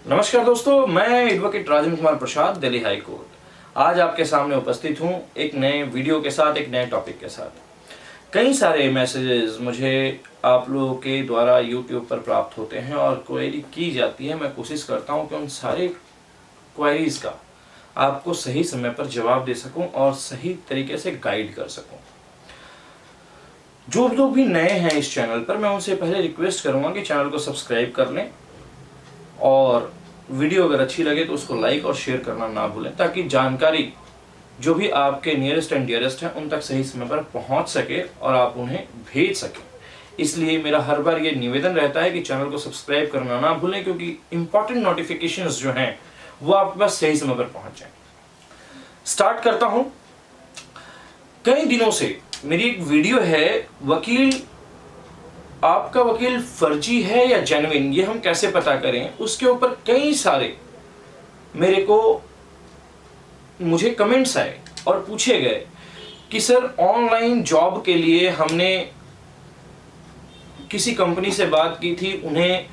नमस्कार दोस्तों, मैं advocate Rajendra Kumar Prasad, Delhi high court आज आपके सामने उपस्थित हूं एक नए वीडियो के साथ, एक नए टॉपिक के साथ। कई सारे मैसेजेस मुझे आप लोगों के द्वारा यूट्यूब पर प्राप्त होते हैं और क्वेरी की जाती है। मैं कोशिश करता हूं कि उन सारे क्वेरीज का आपको सही समय पर जवाब दे सकूं और सही तरीके से गाइड कर सकूं। जो लोग भी नए हैं इस चैनल पर, मैं उनसे पहले रिक्वेस्ट करूंगा कि चैनल को सब्सक्राइब कर लें और वीडियो अगर अच्छी लगे तो उसको लाइक और शेयर करना ना भूलें, ताकि जानकारी जो भी आपके नियरेस्ट एंड डियरेस्ट हैं उन तक सही समय पर पहुंच सके और आप उन्हें भेज सकें। इसलिए मेरा हर बार ये निवेदन रहता है कि चैनल को सब्सक्राइब करना ना भूलें, क्योंकि इंपॉर्टेंट नोटिफिकेशंस जो हैं वो आपके पास सही समय पर पहुंच जाएं। स्टार्ट करता हूं। कई दिनों से मेरी एक वीडियो है, आपका वकील फर्जी है या जेन्युइन, ये हम कैसे पता करें, उसके ऊपर कई सारे मुझे कमेंट्स आए और पूछे गए कि सर, ऑनलाइन जॉब के लिए हमने किसी कंपनी से बात की थी, उन्हें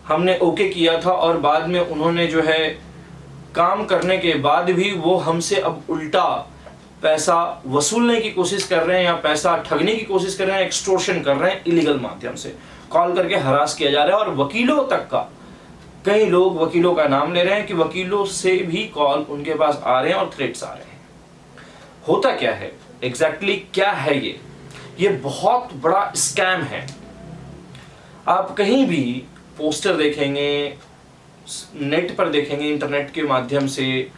हमने ओके किया था और बाद में उन्होंने जो है काम करने के बाद भी वो हमसे अब उल्टा पैसा वसूलने की कोशिश कर रहे हैं या पैसा ठगने की कोशिश कर रहे हैं, एक्सटोर्शन कर रहे हैं, इलीगल माध्यम से कॉल करके हरास किया जा रहा है। और वकीलों तक का, कई लोग वकीलों का नाम ले रहे हैं कि वकीलों से भी कॉल उनके पास आ रहे हैं और थ्रेट्स आ रहे हैं। होता क्या है एग्जैक्टली, क्या है ये बहुत बड़ा स्कैम है। आप कहीं भी पोस्टर देखेंगे, नेट पर देखेंगे, इंटरनेट के माध्यम से,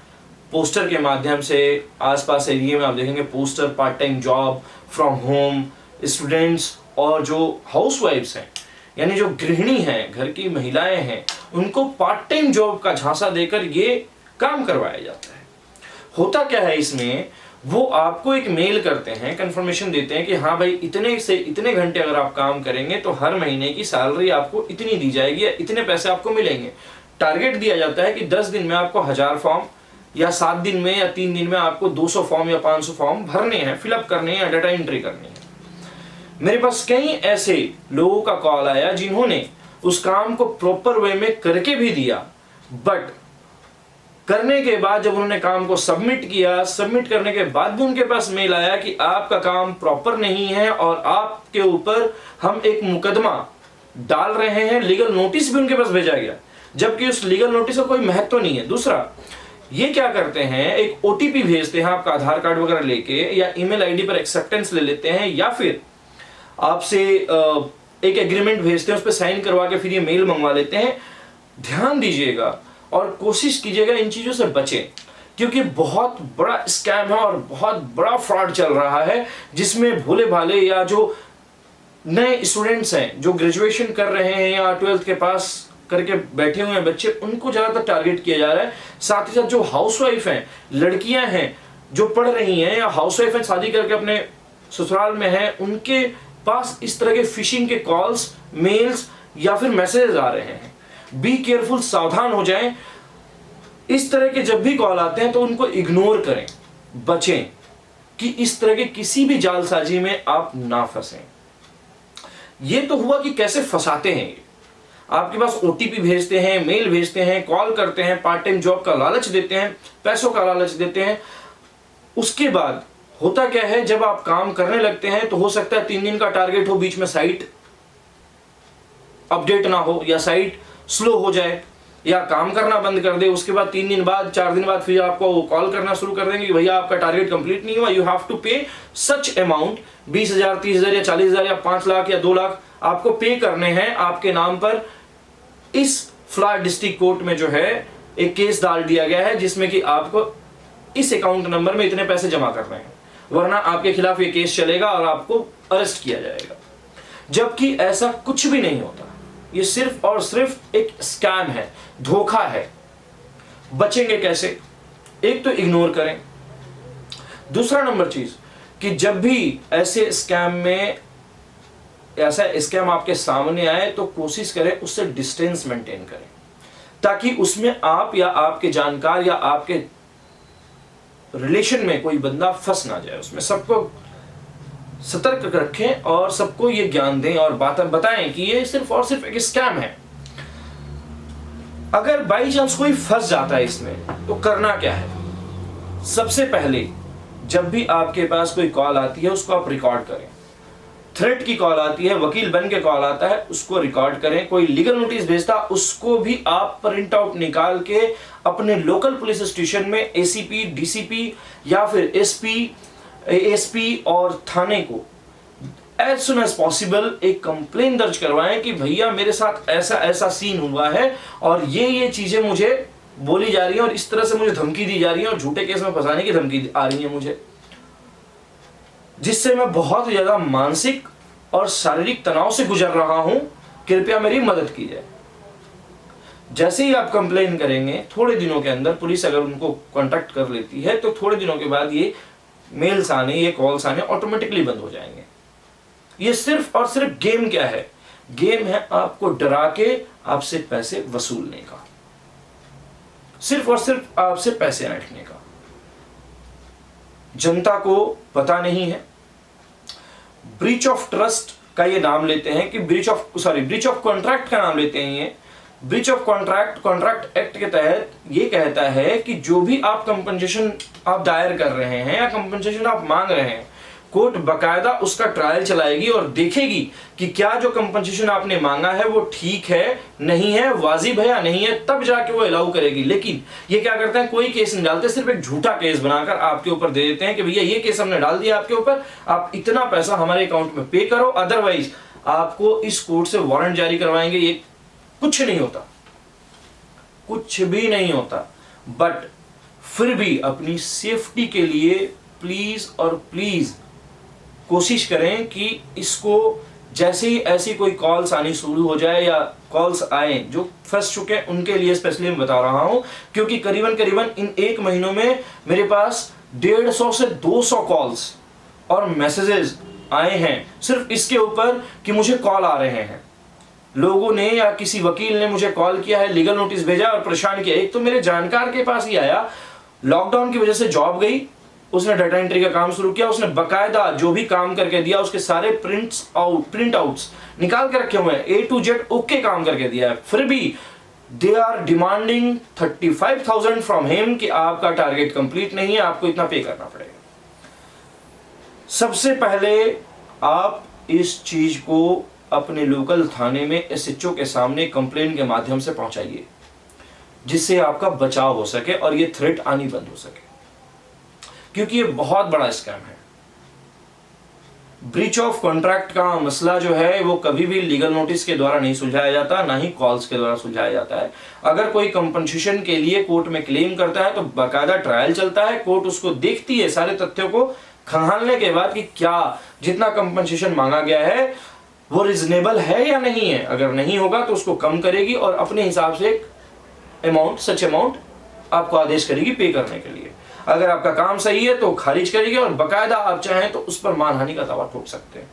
पोस्टर के माध्यम से आसपास एरिया में आप देखेंगे poster, part time job, from home, students और जो हाउसवाइफ्स हैं, यानी जो गृहिणी हैं, घर की महिलाएं हैं, उनको पार्ट टाइम जॉब का झांसा देकर ये काम करवाया जाता है। होता क्या है इसमें, वो आपको एक मेल करते हैं, कंफर्मेशन देते हैं कि हाँ भाई, इतने से इतने घंटे अगर आप काम करेंगे तो हर महीने की सैलरी आपको इतनी दी जाएगी या इतने पैसे आपको मिलेंगे। टारगेट दिया जाता है कि 10 दिन में आपको 1000 फॉर्म या 7 दिन में या 3 दिन में आपको 200 फॉर्म या 500 फॉर्म भरने हैं, फिलअप करने हैं या डाटा एंट्री करनी है। मेरे पास कई ऐसे लोगों का कॉल आया जिन्होंने उस काम को प्रॉपर वे में करके भी दिया, बट करने के बाद जब उन्होंने काम को सबमिट किया, सबमिट करने के बाद भी उनके पास मेल आया कि आपका काम प्रॉपर नहीं है और आपके ऊपर हम एक मुकदमा डाल रहे हैं। लीगल नोटिस भी उनके पास भेजा गया, जबकि उस लीगल नोटिस का कोई महत्व नहीं है। दूसरा, ये क्या करते हैं, एक ओटीपी भेजते हैं आपका आधार कार्ड वगैरह लेके, या ईमेल आईडी पर एक्सेप्टेंस ले लेते हैं, या फिर आपसे एक एग्रीमेंट भेजते हैं, उस पर साइन करवा के फिर ये मेल मंगवा लेते हैं। ध्यान दीजिएगा और कोशिश कीजिएगा इन चीजों से बचें, क्योंकि बहुत बड़ा स्कैम है और बहुत बड़ा फ्रॉड चल रहा है, जिसमें भोले भाले या जो नए स्टूडेंट्स हैं, जो ग्रेजुएशन कर रहे हैं या 12th के पास करके बैठे हुए हैं बच्चे, उनको ज्यादातर टारगेट किया जा रहा है। साथ ही साथ जो हाउसवाइफ हैं, लड़कियां हैं जो पढ़ रही हैं या हाउसवाइफ हैं, शादी करके अपने ससुराल में हैं, उनके पास इस तरह के फिशिंग के कॉल्स, मेल्स या फिर मैसेजेस आ रहे हैं। बी केयरफुल, सावधान हो जाएं। इस तरह के जब भी कॉल आते हैं तो उनको इग्नोर करें, बचें कि इस तरह के किसी भी जालसाजी में आप ना फंसें। ये तो हुआ कि कैसे फंसाते हैं ये। आपके पास ओटीपी भेजते हैं, मेल भेजते हैं, कॉल करते हैं, पार्ट टाइम जॉब का लालच देते हैं, पैसों का लालच देते हैं। उसके बाद होता क्या है, जब आप काम करने लगते हैं तो हो सकता है 3 दिन का टारगेट हो, बीच में साइट अपडेट ना हो या साइट स्लो हो जाए या काम करना बंद कर दे। उसके बाद 3 दिन बाद, 4 दिन बाद फिर आपको कॉल करना शुरू कर देंगे कि भैया आपका टारगेट कंप्लीट नहीं हुआ, यू हैव टू पे सच अमाउंट, 20,000, 30,000 या 40,000 या 5 लाख या 2 लाख आपको पे करने हैं आपके नाम पर। इस फ्लैट डिस्ट्रिक्ट कोर्ट में जो है एक केस डाल दिया गया है, जिसमें कि आपको इस अकाउंट नंबर में इतने पैसे जमा करने हैं, वरना आपके खिलाफ ये केस चलेगा और आपको अरेस्ट किया जाएगा। जबकि ऐसा कुछ भी नहीं होता, ये सिर्फ और सिर्फ एक स्कैम है, धोखा है। बचेंगे कैसे? एक तो इग्नोर करें। दूसरा नंबर चीज कि जब भी ऐसे स्कैम में ऐसा स्कैम आपके सामने आए तो कोशिश करें उससे डिस्टेंस मेंटेन करें, ताकि उसमें आप या आपके जानकार या आपके रिलेशन में कोई बंदा फंस ना जाए। उसमें सबको सतर्क रखें और सबको ये ज्ञान दें और बातें बताएं कि ये सिर्फ और सिर्फ एक स्कैम है। अगर बाई चांस कोई फंस जाता है इसमें तो करना क्या है? सबसे पहले जब भी आपके पास कोई कॉल आती है उसको आप रिकॉर्ड करें। थ्रेट की कॉल आती है, वकील बन के कॉल आता है, उसको रिकॉर्ड करें। कोई लीगल नोटिस भेजता, उसको भी आप प्रिंट आउट निकाल के अपने लोकल पुलिस स्टेशन में एसीपी, डीसीपी या फिर एसपी, एएसपी और थाने को एज सुन एज पॉसिबल एक कंप्लेन दर्ज करवाएं कि भैया मेरे साथ ऐसा ऐसा सीन हुआ है और ये चीजें मुझे बोली जा रही है और इस तरह से मुझे धमकी दी जा रही है और झूठे केस में फंसाने की धमकी आ रही है मुझे, जिससे मैं बहुत ज्यादा मानसिक और शारीरिक तनाव से गुजर रहा हूं। कृपया मेरी मदद की जाए। जैसे ही आप कंप्लेन करेंगे, थोड़े दिनों के अंदर पुलिस अगर उनको कांटेक्ट कर लेती है तो थोड़े दिनों के बाद ये मेल्स आने, ये कॉल्स आने ऑटोमेटिकली बंद हो जाएंगे। ये सिर्फ और सिर्फ गेम क्या है? गेम है आपको डरा के आपसे पैसे वसूलने का, सिर्फ और सिर्फ आपसे पैसे ऐंठने का। जनता को पता नहीं है। ब्रीच ऑफ ट्रस्ट का ये नाम लेते हैं कि ब्रीच ऑफ कॉन्ट्रैक्ट का नाम लेते हैं। ये ब्रीच ऑफ कॉन्ट्रैक्ट एक्ट के तहत ये कहता है कि जो भी आप कंपनसेशन आप दायर कर रहे हैं या कंपनसेशन आप मांग रहे हैं, कोर्ट बकायदा उसका ट्रायल चलाएगी और देखेगी कि क्या जो कंपनसेशन आपने मांगा है वो ठीक है, नहीं है, वाजिब है या नहीं है, तब जाके वो अलाउ करेगी। लेकिन ये क्या करते हैं, कोई केस नहीं डालते, सिर्फ एक झूठा केस बनाकर आपके ऊपर दे देते हैं कि भैया ये केस हमने डाल दिया आपके ऊपर, आप इतना पैसा हमारे अकाउंट में पे करो, अदरवाइज आपको इस कोर्ट से वारंट जारी करवाएंगे। ये कुछ नहीं होता, कुछ भी नहीं होता। बट फिर भी अपनी सेफ्टी के लिए प्लीज और प्लीज कोशिश करें कि इसको जैसे ही ऐसी कोई कॉल्स आनी शुरू हो जाए या कॉल्स आए जो फंस चुके हैं उनके लिए स्पेशली मैं बता रहा हूं, क्योंकि करीबन इन 1 महीनों में मेरे पास 150 से 200 कॉल्स और मैसेजेस आए हैं सिर्फ इसके ऊपर कि मुझे कॉल आ रहे हैं। लोगों ने या किसी वकील ने मुझे कॉल किया है, लीगल नोटिस भेजा और परेशान किया। एक तो मेरे जानकार के पास ही आया, लॉकडाउन की वजह से जॉब गई, उसने डाटा एंट्री का काम शुरू किया, उसने बकायदा जो भी काम करके दिया उसके सारे प्रिंट आउट्स निकाल के रखे हुए हैं, A to Z ओके काम करके दिया है। फिर भी they are demanding 35,000 from him कि आपका टारगेट कंप्लीट नहीं है, आपको इतना पे करना पड़ेगा। सबसे पहले आप इस चीज को अपने लोकल थाने में SHO के सामने कंप्लेन के माध्यम से पहुंचाइए, जिससे आपका बचाव हो सके और ये थ्रेट आनी बंद हो सके, क्योंकि ये बहुत बड़ा स्कैम है। ब्रीच ऑफ कॉन्ट्रैक्ट का मसला जो है वो कभी भी लीगल नोटिस के द्वारा नहीं सुलझाया जाता, ना ही कॉल्स के द्वारा सुलझाया जाता है। अगर कोई कंपनसेशन के लिए कोर्ट में क्लेम करता है तो बाकायदा ट्रायल चलता है, कोर्ट उसको देखती है सारे तथ्यों को खंगालने के बाद कि क्या जितना कंपनसेशन मांगा गया है वो रिजनेबल है या नहीं है। अगर नहीं होगा तो उसको कम करेगी और अपने हिसाब से एक सच अमाउंट आपको आदेश करेगी पे करने के लिए। अगर आपका काम सही है तो खारिज करेगी और बकायदा आप चाहें तो उस पर मानहानि का दावा ठोक सकते हैं।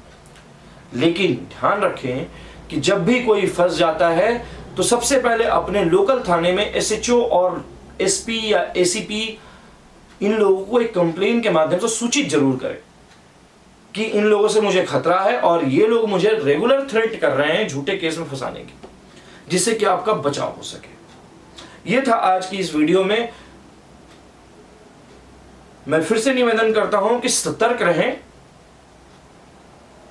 लेकिन ध्यान रखें कि जब भी कोई फंस जाता है तो सबसे पहले अपने लोकल थाने में SHO और SP या ACP इन लोगों को एक कंप्लेन के माध्यम से सूचित जरूर करें कि इन लोगों से मुझे खतरा है और ये लोग मुझे रेगुलर थ्रेट कर रहे हैं झूठे केस में फंसाने की, जिससे कि आपका बचाव हो सके। यह था आज की इस वीडियो में। मैं फिर से निवेदन करता हूं कि सतर्क रहें,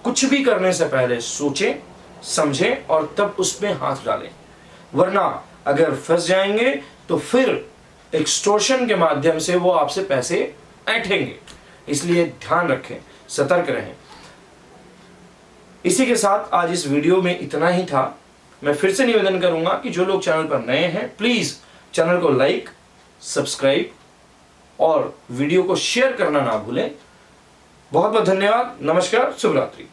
कुछ भी करने से पहले सोचें, समझें और तब उसमें हाथ डालें, वरना अगर फंस जाएंगे तो फिर एक्सटॉर्शन के माध्यम से वो आपसे पैसे ऐंठेंगे। इसलिए ध्यान रखें, सतर्क रहें। इसी के साथ आज इस वीडियो में इतना ही था। मैं फिर से निवेदन करूंगा कि जो लोग चैनल पर नए हैं प्लीज चैनल को लाइक, सब्सक्राइब और वीडियो को शेयर करना ना भूलें। बहुत बहुत धन्यवाद। नमस्कार, शुभ रात्रि।